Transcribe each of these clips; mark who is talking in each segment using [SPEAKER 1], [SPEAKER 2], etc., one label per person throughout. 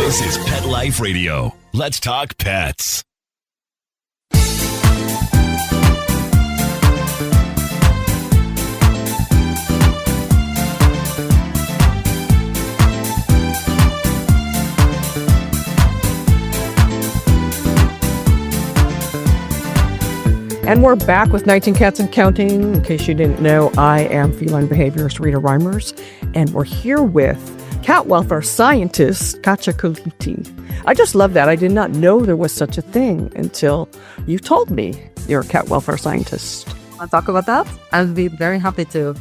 [SPEAKER 1] This is Pet Life Radio. Let's talk pets.
[SPEAKER 2] And we're back with 19 Cats and Counting. In case you didn't know, I am feline behaviorist Rita Reimers, and we're here with cat welfare scientist Katia Colitti. I just love that. I did not know there was such a thing until you told me you're a cat welfare scientist.
[SPEAKER 3] Want to talk about that? I'd be very happy to.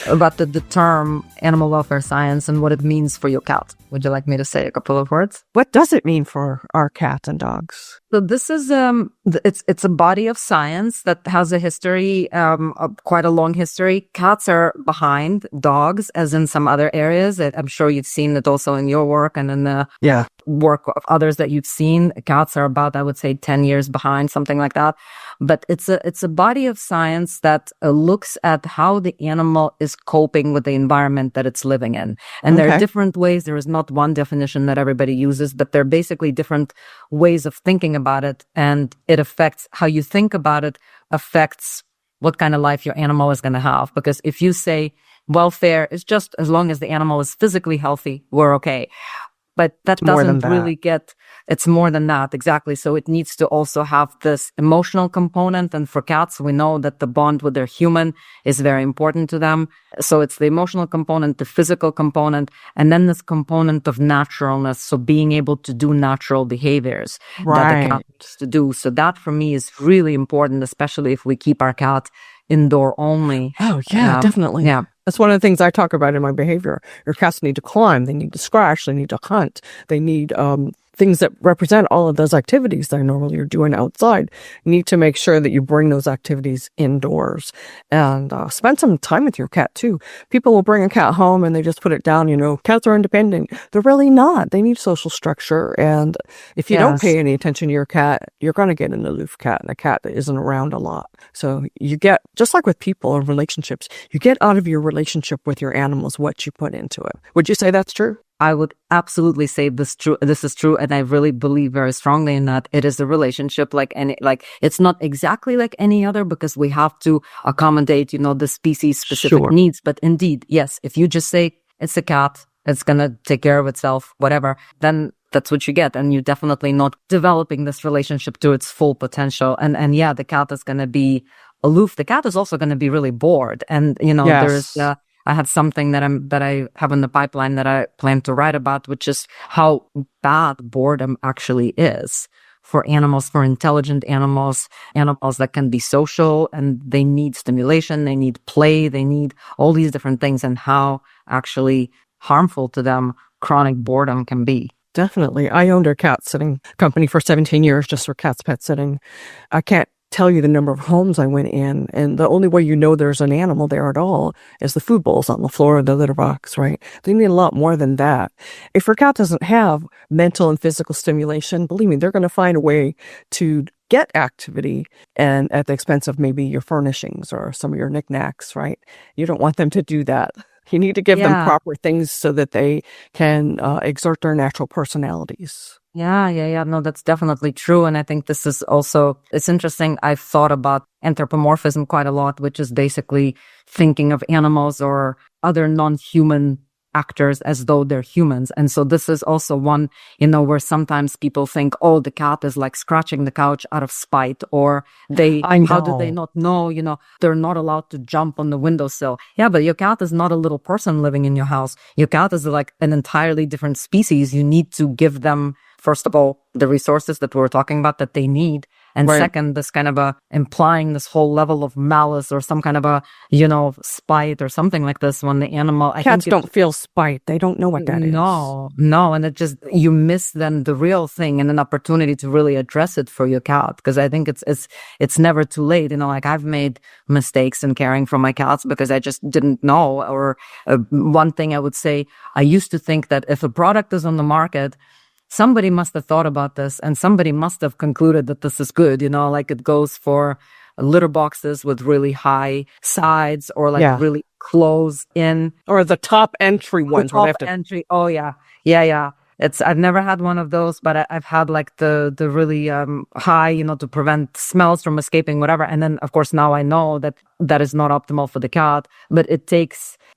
[SPEAKER 3] About the term animal welfare science and what it means for your cat. Would you like me to say a couple of words?
[SPEAKER 2] What does it mean for our cats and dogs?
[SPEAKER 3] So this is it's a body of science that has a history, quite a long history. Cats are behind dogs, as in some other areas. I'm sure you've seen it also in your work and in the work of others that you've seen. Cats are about, I would say, 10 years behind, something like that. But it's a body of science that looks at how the animal is coping with the environment that it's living in. And there are different ways. There is not one definition that everybody uses, but there are basically different ways of thinking about it. And it affects how you think about it, affects what kind of life your animal is going to have. Because if you say welfare is just as long as the animal is physically healthy, we're okay. But that doesn't really get, it's more than that, exactly. So it needs to also have this emotional component. And for cats, we know that the bond with their human is very important to them. So it's the emotional component, the physical component, and then this component of naturalness. So being able to do natural behaviors that the cat needs to do. So that for me is really important, especially if we keep our cat indoor only.
[SPEAKER 2] Oh, yeah, definitely.
[SPEAKER 3] Yeah.
[SPEAKER 2] That's one of the things I talk about in my behavior. Your cats need to climb, they need to scratch, they need to hunt, they need things that represent all of those activities that normally you're doing outside. You need to make sure that you bring those activities indoors and spend some time with your cat too. People will bring a cat home and they just put it down, cats are independent. They're really not. They need social structure. And if you don't pay any attention to your cat, you're going to get an aloof cat and a cat that isn't around a lot. So you get, just like with people or relationships, you get out of your relationship with your animals what you put into it. Would you say that's true?
[SPEAKER 3] I would absolutely say this is true, and I really believe very strongly in that. It is a relationship like it's not exactly like any other because we have to accommodate, the species specific needs. But indeed, yes, if you just say it's a cat, it's gonna take care of itself, whatever, then that's what you get, and you're definitely not developing this relationship to its full potential. And yeah, the cat is gonna be aloof. The cat is also gonna be really bored, and there's. I have something that I have in the pipeline that I plan to write about, which is how bad boredom actually is for animals, for intelligent animals that can be social and they need stimulation, they need play, they need all these different things, and how actually harmful to them chronic boredom can be.
[SPEAKER 2] Definitely. I owned a cat sitting company for 17 years just for cats pet sitting. I can't tell you the number of homes I went in, and the only way there's an animal there at all is the food bowls on the floor of the litter box, right? They need a lot more than that. If your cat doesn't have mental and physical stimulation, believe me, they're going to find a way to get activity, and at the expense of maybe your furnishings or some of your knickknacks, right? You don't want them to do that. You need to give them proper things so that they can exert their natural personalities.
[SPEAKER 3] Yeah. No, that's definitely true. And I think this is also, it's interesting. I've thought about anthropomorphism quite a lot, which is basically thinking of animals or other non-human actors as though they're humans. And so this is also one, where sometimes people think, oh, the cat is like scratching the couch out of spite, or how do they not know, they're not allowed to jump on the windowsill. Yeah, but your cat is not a little person living in your house. Your cat is like an entirely different species. You need to give them, first of all, the resources that we're talking about that they need. And second, this kind of implying this whole level of malice or some kind of spite or something like this when the animal...
[SPEAKER 2] Cats don't feel spite. They don't know what that is.
[SPEAKER 3] No. And it just, you miss then the real thing and an opportunity to really address it for your cat. Because I think it's never too late. I've made mistakes in caring for my cats because I just didn't know. Or one thing I would say, I used to think that if a product is on the market, somebody must have thought about this and somebody must have concluded that this is good, like it goes for litter boxes with really high sides or really close in.
[SPEAKER 2] Or the top entry ones.
[SPEAKER 3] Entry. Oh, yeah. Yeah. I've never had one of those, but I've had like the really high, to prevent smells from escaping, whatever. And then of course now I know that that is not optimal for the cat, but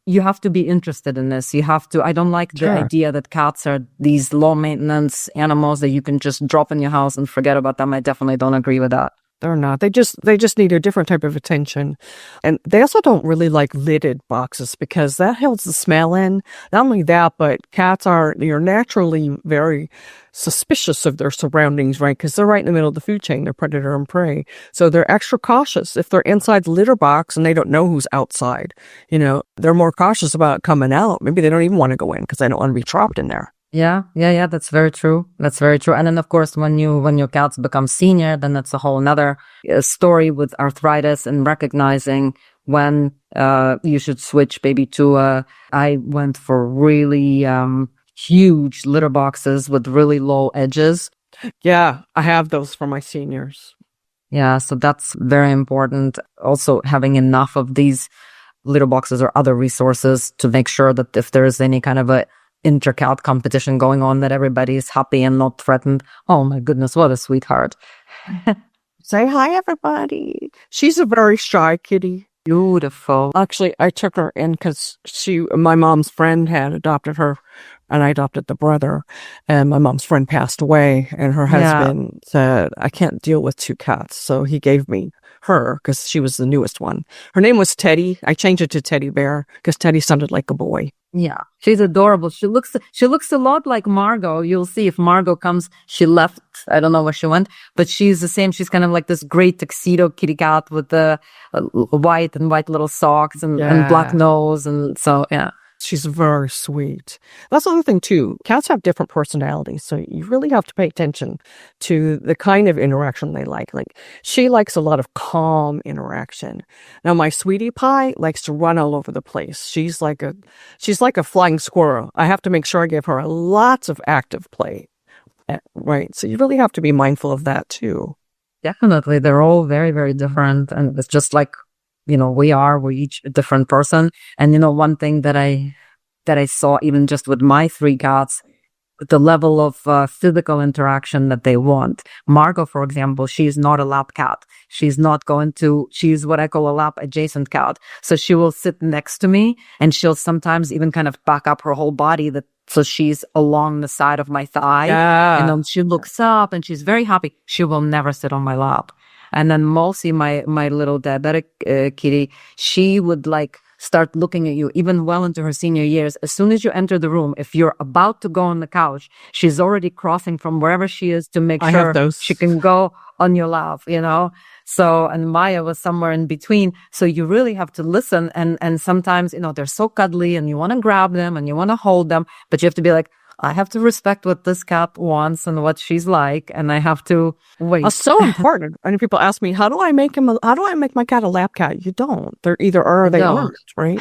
[SPEAKER 3] you have to be interested in this. I don't like the idea that cats are these low maintenance animals that you can just drop in your house and forget about them. I definitely don't agree with that.
[SPEAKER 2] They're not. They just need a different type of attention. And they also don't really like lidded boxes because that holds the smell in. Not only that, but you're naturally very suspicious of their surroundings, right? Because they're right in the middle of the food chain. They're predator and prey. So they're extra cautious. If they're inside the litter box and they don't know who's outside, they're more cautious about coming out. Maybe they don't even want to go in because they don't want to be trapped in there.
[SPEAKER 3] Yeah. That's very true. And then, of course, when your cats become senior, then that's a whole another story with arthritis and recognizing when you should switch maybe to I went for really huge litter boxes with really low edges.
[SPEAKER 2] Yeah, I have those for my seniors.
[SPEAKER 3] Yeah, so that's very important. Also, having enough of these litter boxes or other resources to make sure that if there's any kind of a inter-cat competition going on, that everybody is happy and not threatened. Oh my goodness, what a sweetheart.
[SPEAKER 2] Say hi, everybody. She's a very shy kitty.
[SPEAKER 3] Beautiful.
[SPEAKER 2] Actually, I took her in because my mom's friend had adopted her, and I adopted the brother. And my mom's friend passed away, and her husband said, I can't deal with two cats. So he gave me her because she was the newest one. Her name was Teddy. I changed it to Teddy Bear because Teddy sounded like a boy.
[SPEAKER 3] Yeah, she's adorable. She looks a lot like Margot. You'll see if Margot comes. She left. I don't know where she went, but she's the same. She's kind of like this great tuxedo kitty cat with the white little socks and black nose. And so, yeah.
[SPEAKER 2] She's very sweet. That's the other thing, too. Cats have different personalities, so you really have to pay attention to the kind of interaction they like. Like, she likes a lot of calm interaction. Now, my sweetie pie likes to run all over the place. She's like a flying squirrel. I have to make sure I give her lots of active play. Right? So you really have to be mindful of that, too.
[SPEAKER 3] Definitely. They're all very, very different. And it's just like, we're each a different person. And, one thing that I saw even just with my three cats, the level of physical interaction that they want. Margot, for example, she's not a lap cat. She's what I call a lap adjacent cat. So she will sit next to me and she'll sometimes even kind of back up her whole body so she's along the side of my thigh.
[SPEAKER 2] Yeah.
[SPEAKER 3] And then she looks up and she's very happy. She will never sit on my lap. And then Mousy, my little diabetic kitty, she would start looking at you even well into her senior years. As soon as you enter the room, if you're about to go on the couch, she's already crossing from wherever she is to make sure she can go on your lap, So, and Maya was somewhere in between. So you really have to listen. And sometimes, they're so cuddly and you want to grab them and you want to hold them, but you have to be like, I have to respect what this cat wants and what she's like, and I have to wait.
[SPEAKER 2] It's so important. And people ask me, how do I make my cat a lap cat? You don't. They're either are or they aren't, right?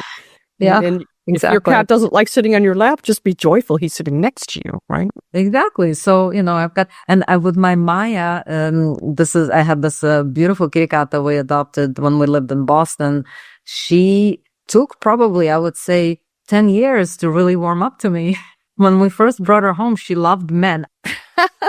[SPEAKER 3] Yeah,
[SPEAKER 2] and
[SPEAKER 3] exactly.
[SPEAKER 2] If your cat doesn't like sitting on your lap, just be joyful he's sitting next to you, right?
[SPEAKER 3] Exactly. So, I've got, and with my Maya, I had this beautiful kitty cat that we adopted when we lived in Boston. She took probably, I would say, 10 years to really warm up to me. When we first brought her home, she loved men.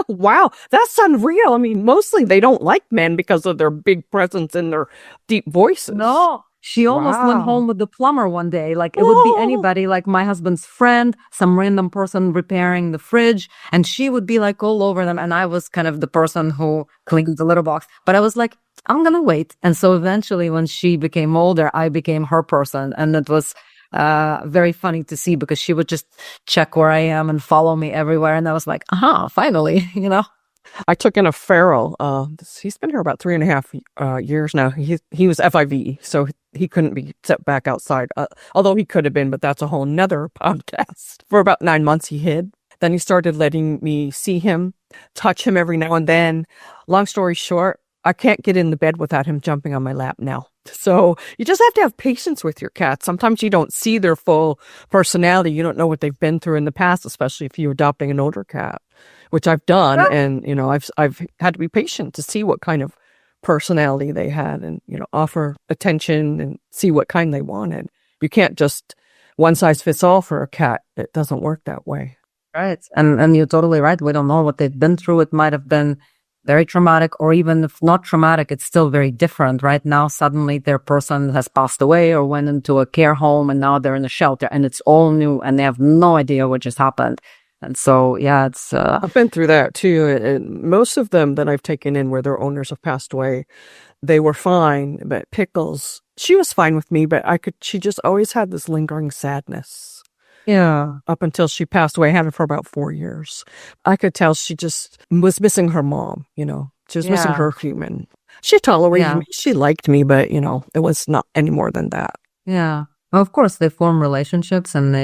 [SPEAKER 2] Wow, that's unreal. I mean, mostly they don't like men because of their big presence and their deep voices.
[SPEAKER 3] No, she almost went home with the plumber one day. Like, it would be anybody, like my husband's friend, some random person repairing the fridge, and she would be like all over them. And I was kind of the person who cleaned the litter box. But I was like, I'm going to wait. And so eventually when she became older, I became her person. And it was very funny to see because she would just check where I am and follow me everywhere. And I was like, finally,
[SPEAKER 2] I took in a feral. He's been here about 3.5 years now. He was FIV, so he couldn't be set back outside. Although he could have been, but that's a whole nother podcast. For about 9 months, he hid. Then he started letting me see him, touch him every now and then. Long story short, I can't get in the bed without him jumping on my lap now. So you just have to have patience with your cat. Sometimes you don't see their full personality. You don't know what they've been through in the past, especially if you're adopting an older cat, which I've done. And, I've had to be patient to see what kind of personality they had and, offer attention and see what kind they wanted. You can't just one size fits all for a cat. It doesn't work that way.
[SPEAKER 3] Right. And you're totally right. We don't know what they've been through. It might have been very traumatic, or even if not traumatic, it's still very different. Right now, suddenly their person has passed away or went into a care home, and now they're in a shelter, and it's all new, and they have no idea what just happened. And so, yeah, it's
[SPEAKER 2] I've been through that too. And most of them that I've taken in where their owners have passed away, they were fine. But Pickles, she was fine with me, but she just always had this lingering sadness.
[SPEAKER 3] yeah,
[SPEAKER 2] Up until she passed away. I had her for about 4 years. I could tell she just was missing her mom, She was missing
[SPEAKER 3] Yeah.
[SPEAKER 2] her human. She tolerated
[SPEAKER 3] Yeah.
[SPEAKER 2] me. She liked me, but, it was not any more than that.
[SPEAKER 3] yeah. Well, of course, they form relationships, and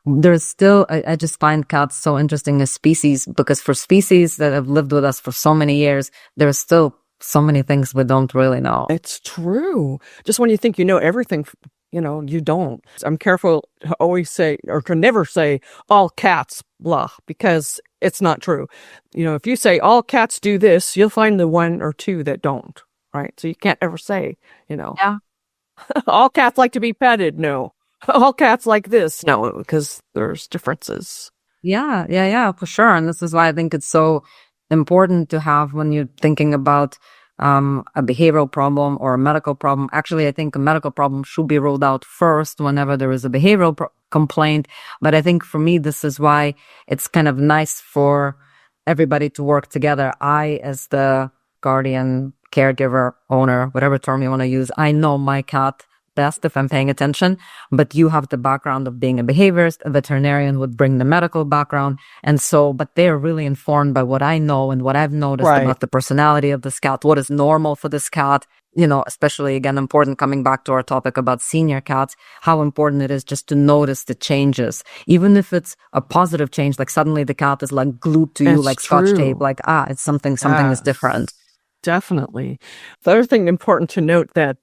[SPEAKER 3] there's still, I just find cats so interesting as species, because for species that have lived with us for so many years, there's still so many things we don't really know.
[SPEAKER 2] It's true. Just when you think you know everything, you don't. I'm careful to always say, or to never say, all cats, blah, because it's not true. If you say all cats do this, you'll find the one or two that don't, right? So you can't ever say,
[SPEAKER 3] Yeah.
[SPEAKER 2] all cats like to be petted. No. All cats like this. No, because there's differences.
[SPEAKER 3] Yeah, for sure. And this is why I think it's so important to have, when you're thinking about a behavioral problem or a medical problem. Actually, I think a medical problem should be ruled out first whenever there is a behavioral complaint. But I think for me, this is why it's kind of nice for everybody to work together. I, as the guardian, caregiver, owner, whatever term you want to use, I know my cat best if I'm paying attention, but you have the background of being a behaviorist. A veterinarian would bring the medical background. And so, but they're really informed by what I know and what I've noticed
[SPEAKER 2] Right.
[SPEAKER 3] about the personality of this cat, what is normal for this cat, especially, again, important, coming back to our topic about senior cats, how important it is just to notice the changes, even if it's a positive change, like suddenly the cat is like glued to you
[SPEAKER 2] It's
[SPEAKER 3] like scotch
[SPEAKER 2] true.
[SPEAKER 3] tape, like, it's something is
[SPEAKER 2] Yes.
[SPEAKER 3] different.
[SPEAKER 2] Definitely. The other thing important to note that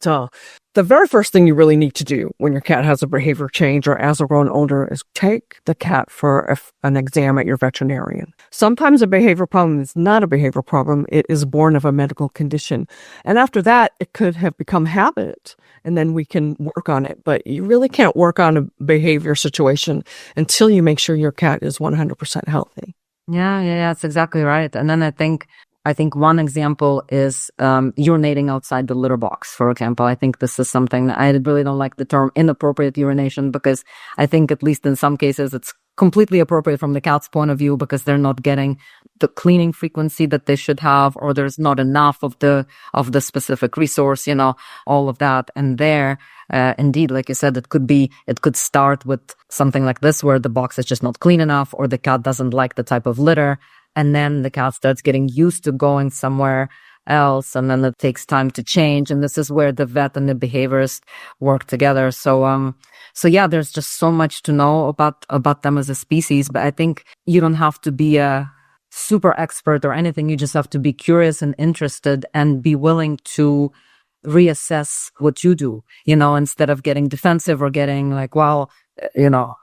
[SPEAKER 2] the very first thing you really need to do when your cat has a behavior change or as a grown older is take the cat for an exam at your veterinarian. Sometimes a behavior problem is not a behavior problem. It is born of a medical condition. And after that, it could have become habit, and then we can work on it. But you really can't work on a behavior situation until you make sure your cat is 100% healthy.
[SPEAKER 3] Yeah, that's exactly right. And then I think one example is urinating outside the litter box, for example. I think this is something that I really don't like the term inappropriate urination, because I think, at least in some cases, it's completely appropriate from the cat's point of view, because they're not getting the cleaning frequency that they should have, or there's not enough of the specific resource, all of that. And there, indeed, like you said, it could start with something like this, where the box is just not clean enough, or the cat doesn't like the type of litter. And then the cat starts getting used to going somewhere else, and then it takes time to change. And this is where the vet and the behaviorist work together. So yeah, there's just so much to know about them as a species. But I think you don't have to be a super expert or anything. You just have to be curious and interested, and be willing to reassess what you do, instead of getting defensive or getting like, well,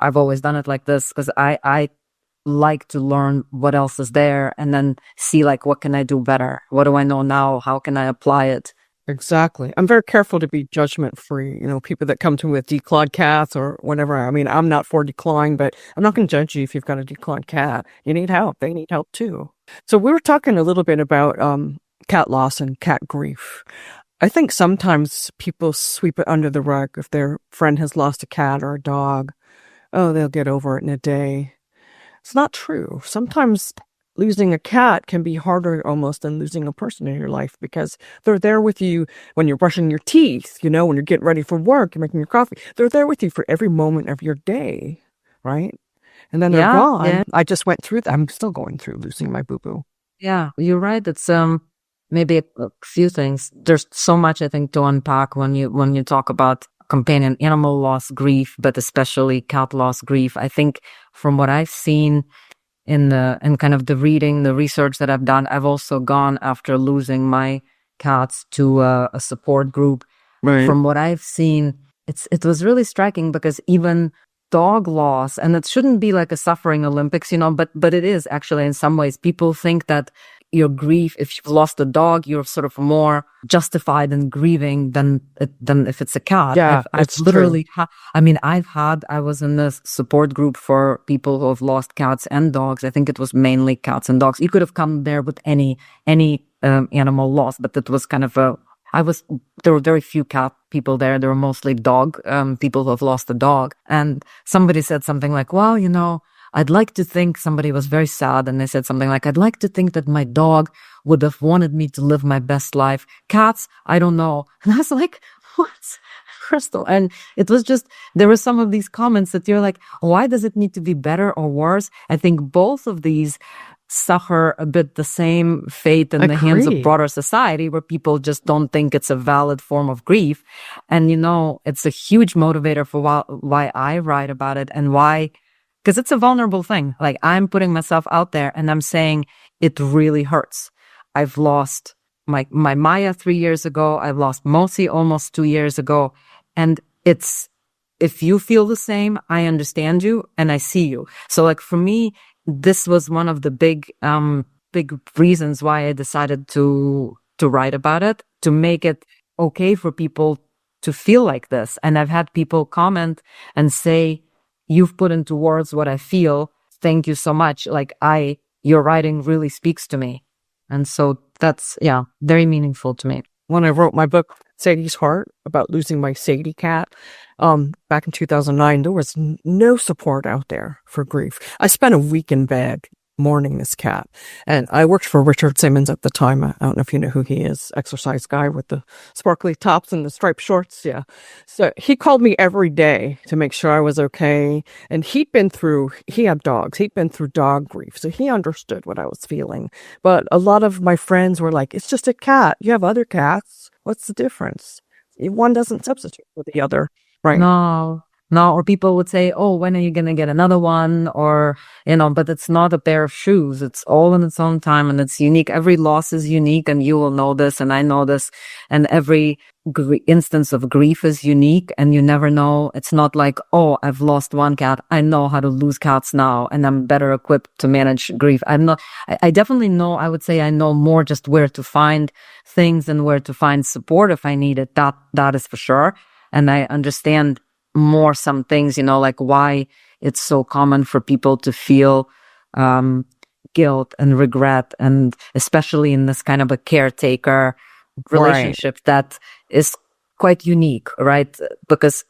[SPEAKER 3] I've always done it like this, because I like to learn what else is there, and then see, like, what can I do better? What do I know now? How can I apply it?
[SPEAKER 2] Exactly. I'm very careful to be judgment free. People that come to me with declawed cats or whatever. I mean, I'm not for declawing, but I'm not going to judge you if you've got a declawed cat. You need help. They need help too. So we were talking a little bit about cat loss and cat grief. I think sometimes people sweep it under the rug. If their friend has lost a cat or a dog, oh, they'll get over it in a day. It's not true. Sometimes losing a cat can be harder almost than losing a person in your life, because they're there with you when you're brushing your teeth, when you're getting ready for work, you're making your coffee. They're there with you for every moment of your day, right? And then they're gone.
[SPEAKER 3] Yeah.
[SPEAKER 2] I just went through that. I'm still going through losing my boo-boo.
[SPEAKER 3] Yeah, you're right. It's maybe a few things. There's so much, I think, to unpack when you talk about companion animal loss grief, but especially cat loss grief. I think from what I've seen in kind of the reading, the research that I've done, I've also gone after losing my cats to a support group.
[SPEAKER 2] Right.
[SPEAKER 3] From what I've seen, it was really striking, because even dog loss, and it shouldn't be like a suffering Olympics, but it is actually in some ways. People think that your grief, if you've lost a dog, you're sort of more justified in grieving than if it's a cat.
[SPEAKER 2] Yeah,
[SPEAKER 3] I've literally, I was in this support group for people who have lost cats and dogs. I think it was mainly cats and dogs. You could have come there with any animal loss, but it was kind of there were very few cat people there. There were mostly dog people who have lost a dog. And somebody said something like, well, I'd like to think, somebody was very sad, and they said something like, I'd like to think that my dog would have wanted me to live my best life. Cats, I don't know. And I was like, what? Crystal. And it was just, there were some of these comments that you're like, why does it need to be better or worse? I think both of these suffer a bit the same fate in the hands of broader society, where people just don't think it's a valid form of grief. And, it's a huge motivator for why I write about it, and why, because it's a vulnerable thing. Like, I'm putting myself out there and I'm saying it really hurts. I've lost my Maya 3 years ago. I've lost Mosi almost 2 years ago. And if you feel the same, I understand you and I see you. So like, for me, this was one of the big reasons why I decided to write about it, to make it okay for people to feel like this. And I've had people comment and say, you've put into words what I feel. Thank you so much. Like, your writing really speaks to me. And so that's, very meaningful to me.
[SPEAKER 2] When I wrote my book, Sadie's Heart, about losing my Sadie cat, back in 2009, there was no support out there for grief. I spent a week in bed mourning this cat. And I worked for Richard Simmons at the time. I don't know if you know who he is, exercise guy with the sparkly tops and the striped shorts. Yeah. So he called me every day to make sure I was okay. And he had dogs. He'd been through dog grief. So he understood what I was feeling. But a lot of my friends were like, it's just a cat. You have other cats. What's the difference? One doesn't substitute for the other. Right.
[SPEAKER 3] No, or people would say, oh, when are you going to get another one? Or, but it's not a pair of shoes. It's all in its own time, and it's unique. Every loss is unique, and you will know this, and I know this. And every instance of grief is unique, and you never know. It's not like, oh, I've lost one cat. I know how to lose cats now, and I'm better equipped to manage grief. I definitely know, I would say I know more just where to find things and where to find support if I need it. That is for sure. And I understand more some things, like why it's so common for people to feel guilt and regret, and especially in this kind of a caretaker relationship that is quite unique, right? Because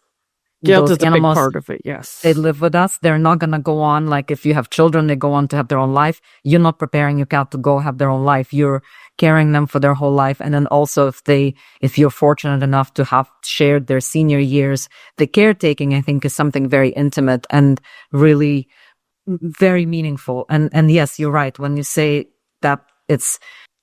[SPEAKER 2] guilt is
[SPEAKER 3] animals,
[SPEAKER 2] a big part of it, yes.
[SPEAKER 3] They live with us. They're not going to go on, like if you have children, they go on to have their own life. You're not preparing your cat to go have their own life. You're carrying them for their whole life. And then also if you're fortunate enough to have shared their senior years, the caretaking, I think, is something very intimate and really very meaningful. And yes, you're right. When you say that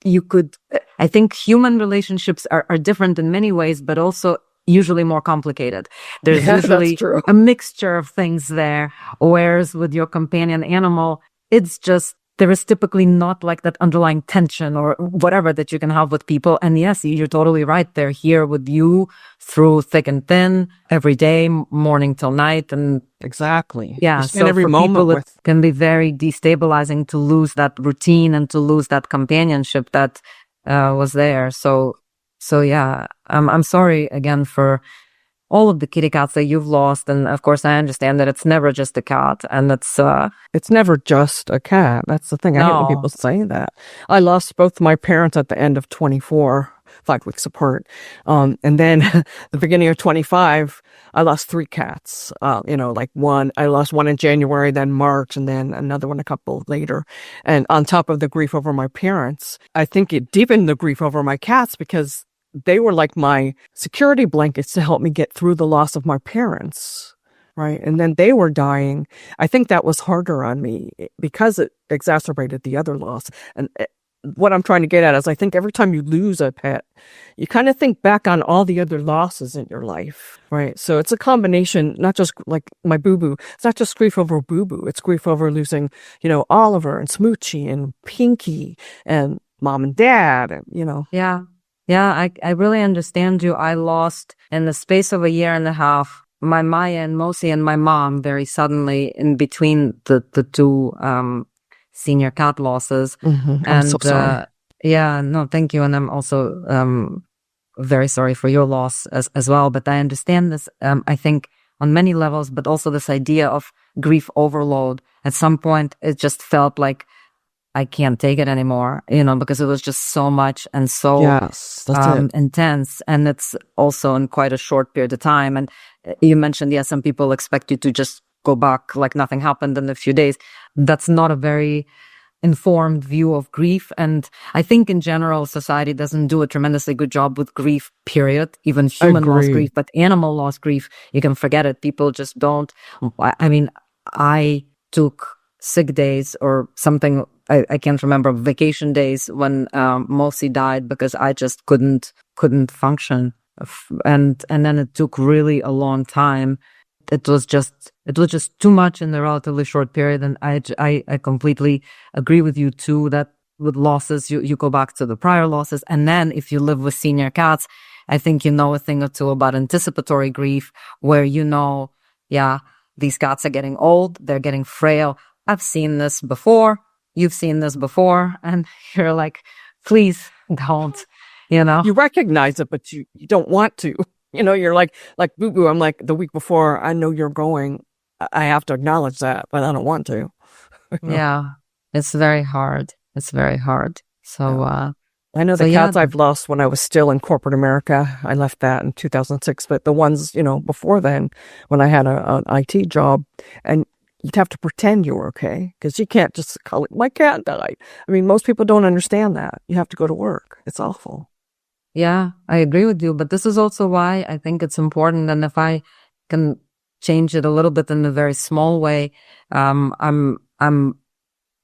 [SPEAKER 3] I think human relationships are different in many ways, but also usually more complicated. There's usually a mixture of things there. Whereas with your companion animal, it's just, there is typically not like that underlying tension or whatever that you can have with people. And yes, you're totally right. They're here with you through thick and thin every day, morning till night. And
[SPEAKER 2] exactly.
[SPEAKER 3] Yeah. So
[SPEAKER 2] every
[SPEAKER 3] for
[SPEAKER 2] moment
[SPEAKER 3] people, it can be very destabilizing to lose that routine and to lose that companionship that was there. So yeah, I'm sorry again for all of the kitty cats that you've lost. And of course, I understand that it's never just a cat, and
[SPEAKER 2] it's never just a cat. That's the thing. I hate when people say that. I lost both my parents at the end of 24, 5 weeks apart. And then the beginning of 25, I lost 3 cats. I lost one in January, then March, and then another one a couple later. And on top of the grief over my parents, I think it deepened the grief over my cats, because they were like my security blankets to help me get through the loss of my parents, right? And then they were dying. I think that was harder on me because it exacerbated the other loss. And what I'm trying to get at is, I think every time you lose a pet, you kind of think back on all the other losses in your life, right? So it's a combination, not just like my boo-boo. It's not just grief over boo-boo. It's grief over losing, Oliver and Smoochie and Pinky and mom and dad,
[SPEAKER 3] Yeah. Yeah, I really understand you. I lost, in the space of a year and a half, my Maya and Mosi and my mom very suddenly in between the two senior cat losses.
[SPEAKER 2] Mm-hmm. I'm so sorry.
[SPEAKER 3] Yeah, no, thank you. And I'm also very sorry for your loss as well. But I understand this, I think, on many levels, but also this idea of grief overload. At some point, it just felt like I can't take it anymore, because it was just so much and so
[SPEAKER 2] Yes, that's it.
[SPEAKER 3] intense. And it's also in quite a short period of time. And you mentioned, some people expect you to just go back like nothing happened in a few days. That's not a very informed view of grief. And I think in general, society doesn't do a tremendously good job with grief, period. Even human loss grief, but animal loss grief, you can forget it. People just don't. I mean, I took sick days or something. I can't remember, vacation days when Mosi died, because I just couldn't function. And then it took really a long time. It was just too much in a relatively short period. And I completely agree with you too, that with losses, you go back to the prior losses. And then if you live with senior cats, I think you know a thing or two about anticipatory grief, where these cats are getting old, they're getting frail. I've seen this before. You've seen this before. And you're like, please don't,
[SPEAKER 2] You recognize it, but you don't want to. You're like Boo Boo. I'm like, the week before, I know you're going. I have to acknowledge that, but I don't want to.
[SPEAKER 3] Yeah, it's very hard. It's very hard. So,
[SPEAKER 2] I know the cats I've lost when I was still in corporate America. I left that in 2006, but the ones, before then, when I had an IT job, and you'd have to pretend you were okay, because you can't just call it, my cat died. I mean, most people don't understand that. You have to go to work. It's awful.
[SPEAKER 3] Yeah, I agree with you. But this is also why I think it's important. And if I can change it a little bit in a very small way, I'm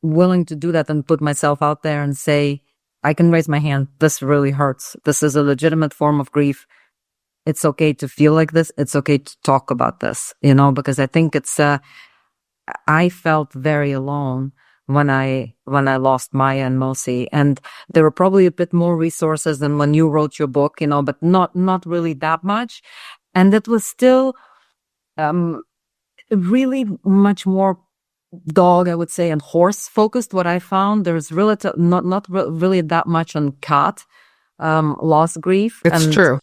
[SPEAKER 3] willing to do that and put myself out there and say, I can raise my hand. This really hurts. This is a legitimate form of grief. It's okay to feel like this. It's okay to talk about this, because I think I felt very alone when I lost Maya and Mosi, and there were probably a bit more resources than when you wrote your book, but not really that much. And it was still really much more dog, I would say, and horse focused. What I found, there's not really that much on cat loss grief.
[SPEAKER 2] It's true.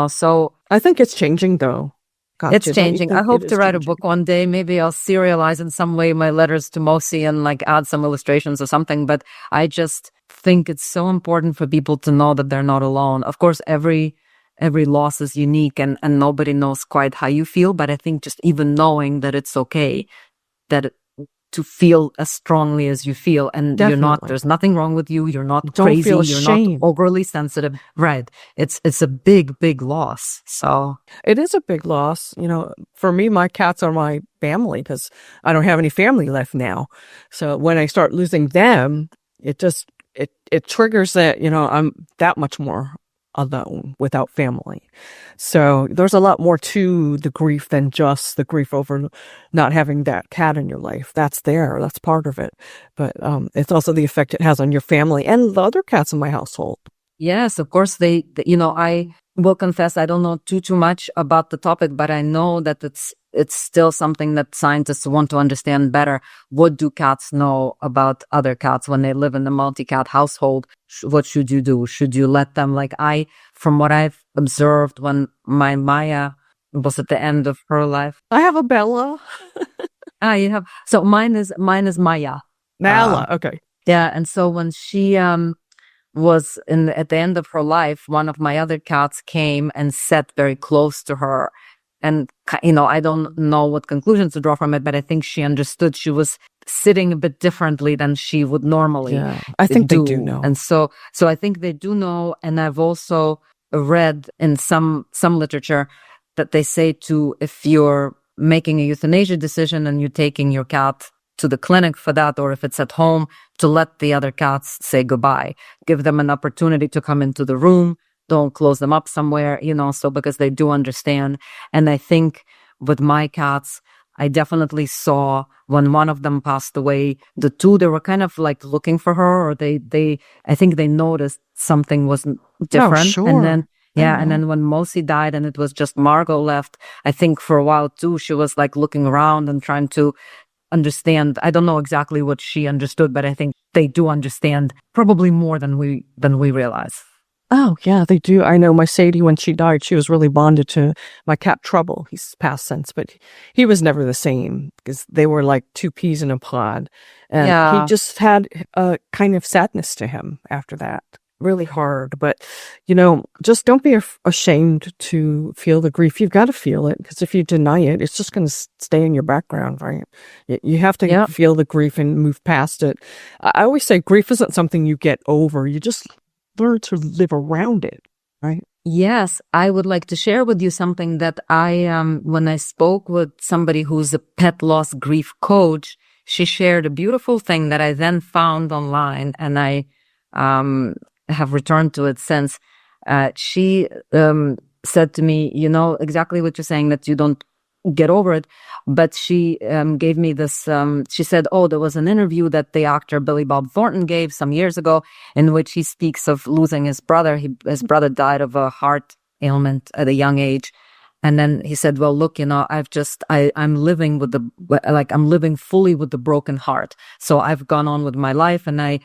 [SPEAKER 3] So
[SPEAKER 2] I think it's changing though. Gotcha.
[SPEAKER 3] It's changing. I hope to write a book one day. Maybe I'll serialize in some way my letters to Mosi and add some illustrations or something. But I just think it's so important for people to know that they're not alone. Of course, every loss is unique, and nobody knows quite how you feel. But I think just even knowing that it's okay, to feel as strongly as you feel, and there's nothing wrong with you. You're not crazy. You're not overly sensitive. Right. It's a big, big loss. So
[SPEAKER 2] it is a big loss. For me, my cats are my family, because I don't have any family left now. So when I start losing them, it triggers that, I'm that much more alone without family. So there's a lot more to the grief than just the grief over not having that cat in your life. That's part of it. But it's also the effect it has on your family and the other cats in my household.
[SPEAKER 3] Yes, of course. I will confess I don't know too much about the topic, but I know that it's still something that scientists want to understand better. What do cats know about other cats when they live in a multi-cat household? What should you do? Should you let them, from what I've observed when my Maya was at the end of her life?
[SPEAKER 2] I have a Bella.
[SPEAKER 3] You have. So mine is Maya.
[SPEAKER 2] Mala, okay.
[SPEAKER 3] Yeah, and so when she was at the end of her life, one of my other cats came and sat very close to her. And, I don't know what conclusions to draw from it, but I think she understood she was sitting a bit differently than she would normally.
[SPEAKER 2] Yeah, I think they do know.
[SPEAKER 3] And so I think they do know. And I've also read in some literature that they say if you're making a euthanasia decision and you're taking your cat to the clinic for that, or if it's at home, to let the other cats say goodbye. Give them an opportunity to come into the room. Don't close them up somewhere, so because they do understand. And I think with my cats, I definitely saw when one of them passed away, the two, they were kind of looking for her, or I think they noticed something wasn't different.
[SPEAKER 2] Oh, sure.
[SPEAKER 3] And then, and then when Mosi died and it was just Margot left, I think for a while too, she was looking around and trying to understand. I don't know exactly what she understood, but I think they do understand probably more than we realize.
[SPEAKER 2] Oh, yeah, they do. I know my Sadie, when she died, she was really bonded to my cat Trouble. He's passed since, but he was never the same because they were like two peas in a pod. And he
[SPEAKER 3] Yeah.
[SPEAKER 2] just had a kind of sadness to him after that. Really hard. But, just don't be ashamed to feel the grief. You've got to feel it, because if you deny it, it's just going to stay in your background, right? You have to feel the grief and move past it. I always say grief isn't something you get over. You just learn to live around it, right?
[SPEAKER 3] Yes, I would like to share with you something that when I spoke with somebody who's a pet loss grief coach, she shared a beautiful thing that I then found online, and I have returned to it since. She said to me, exactly what you're saying, that you don't get over it. But she gave me this, she said, there was an interview that the actor Billy Bob Thornton gave some years ago, in which he speaks of losing his brother. His brother died of a heart ailment at a young age. And then he said, well, look, I'm living I'm living fully with the broken heart. So I've gone on with my life, and I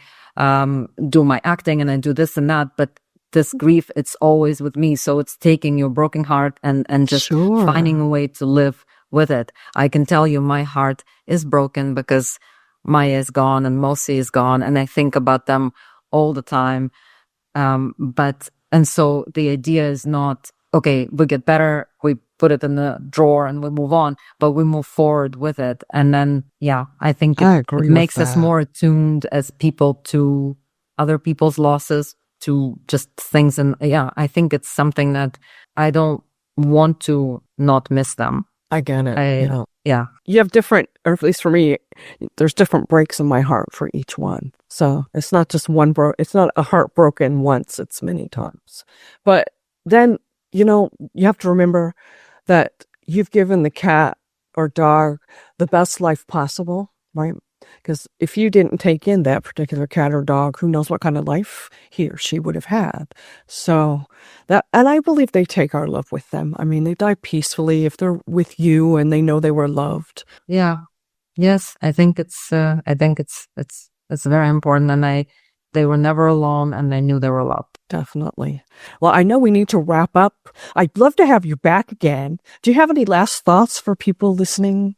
[SPEAKER 3] do my acting, and I do this and that. But this grief, it's always with me. So it's taking your broken heart and just finding a way to live with it. I can tell you my heart is broken because Maya is gone and Mosi is gone, and I think about them all the time. And so the idea is not, okay, we get better, we put it in the drawer and we move on, but we move forward with it. And then, I think it makes us more attuned as people to other people's losses, to just things. And I think it's something that I don't want to not miss them.
[SPEAKER 2] I get it.
[SPEAKER 3] Yeah.
[SPEAKER 2] You have different, or at least for me, there's different breaks in my heart for each one. So it's not just one it's not a heart broken once, it's many times. But then, you have to remember that you've given the cat or dog the best life possible, right? Because if you didn't take in that particular cat or dog, who knows what kind of life he or she would have had. So and I believe they take our love with them. I mean, they die peacefully if they're with you and they know they were loved.
[SPEAKER 3] Yeah. Yes. I think it's very important. And they were never alone, and they knew they were loved.
[SPEAKER 2] Definitely. Well, I know we need to wrap up. I'd love to have you back again. Do you have any last thoughts for people listening?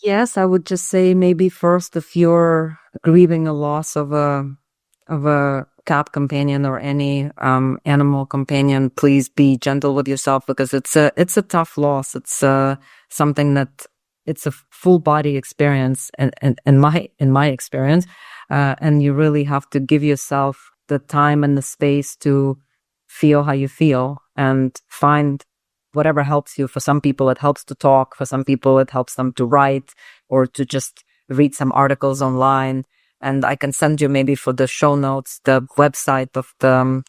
[SPEAKER 3] Yes, I would just say, maybe first, if you're grieving a loss of a cat companion or any animal companion, please be gentle with yourself, because it's a tough loss. It's something that it's a full body experience, and in my experience, and you really have to give yourself the time and the space to feel how you feel and find whatever helps you. For some people, it helps to talk. For some people, it helps them to write or to just read some articles online. And I can send you, maybe for the show notes, the website of the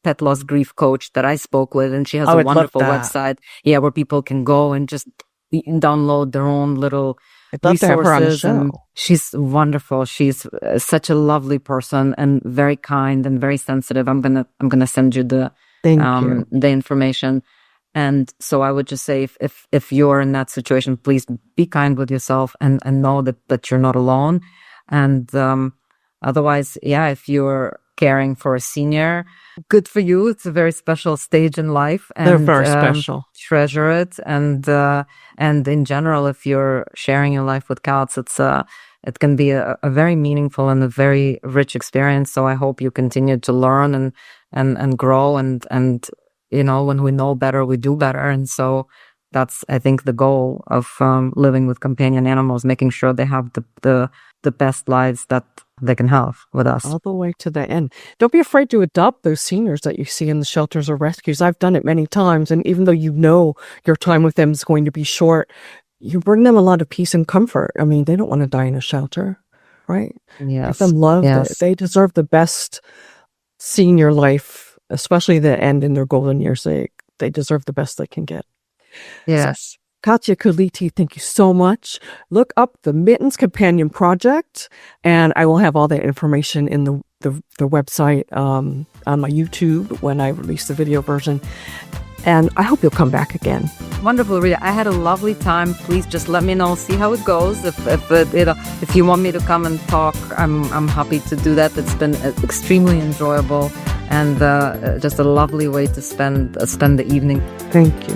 [SPEAKER 3] pet loss grief coach that I spoke with. And she has a wonderful website, where people can go and just download their own little resources. And she's wonderful. She's such a lovely person and very kind and very sensitive. I'm gonna send you the information. And so I would just say, if you're in that situation, please be kind with yourself and know that you're not alone. And otherwise, if you're caring for a senior, good for you. It's a very special stage in life. And
[SPEAKER 2] they're very special.
[SPEAKER 3] Treasure it. And in general, if you're sharing your life with cats, it can be a very meaningful and a very rich experience. So I hope you continue to learn and grow and when we know better, we do better. And so that's, I think, the goal of living with companion animals, making sure they have the best lives that they can have with us.
[SPEAKER 2] All the way to the end. Don't be afraid to adopt those seniors that you see in the shelters or rescues. I've done it many times. And even though your time with them is going to be short, you bring them a lot of peace and comfort. I mean, they don't want to die in a shelter, right?
[SPEAKER 3] Yes.
[SPEAKER 2] Give them love. Yes. They deserve the best senior life, especially the end in their golden years. They deserve the best they can get.
[SPEAKER 3] Yes.
[SPEAKER 2] So, Katia Colitti, thank you so much. Look up the Mittens Companion Project, and I will have all that information in the website on my YouTube when I release the video version. And I hope you'll come back again.
[SPEAKER 3] Wonderful, Rita. I had a lovely time. Please just let me know, see how it goes. If you want me to come and talk, I'm happy to do that. It's been extremely enjoyable and just a lovely way to spend the evening.
[SPEAKER 2] Thank you.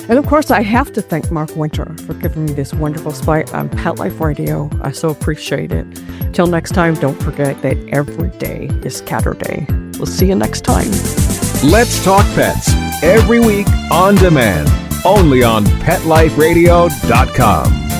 [SPEAKER 2] And of course, I have to thank Mark Winter for giving me this wonderful spot on Pet Life Radio. I so appreciate it. Till next time, don't forget that every day is Catter Day. We'll see you next time.
[SPEAKER 1] Let's Talk Pets, every week on demand, only on PetLifeRadio.com.